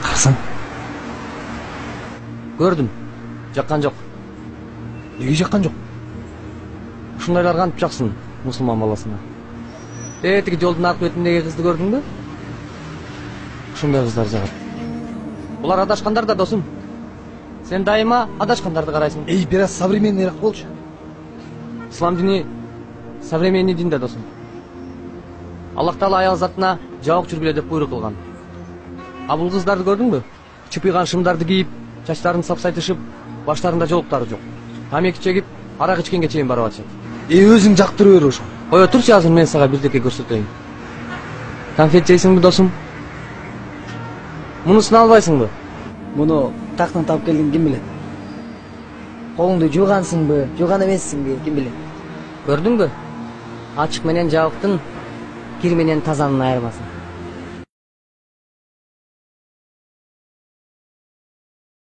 Карасаң. Көрдүм. Жаккан жок. Неге жаккан жок? Ушундайлар кантип жаксын мусулман баласына. Тиги жолдун аркы бетиндеги кызды көрдүңбү? Ушундай кыздар жагат. Булар адашкандар да, досум. Сен дайыма адашкандарды карайсың. Бир аз современныйраак болчу. Ислам дини современный дин да, досум. Аллах Таала аял затына жабык жүргүлө деп буйрук кылган. А бул кыздарды көрдүңбү? Чыпыйган шымдарды кийип, чачтарын сапсайтышып, баштарында жолуктары жок. Тамеки чегип, арак ичкенге чейин барып атышат. Өзүң жактырып бер ошо. Кое турчу, азыр мен сага бирдеке көрсөтөйүн. Конфет жейсиңби, досум? Мунусун албайсыңбы? Муну тактан таап келген ким билет? Колуңду жуугансыңбы, жууган эмессиңби, ким билет? Көрдүңбү? Ачык менен жабыктын кир менен тазанын айырмасын.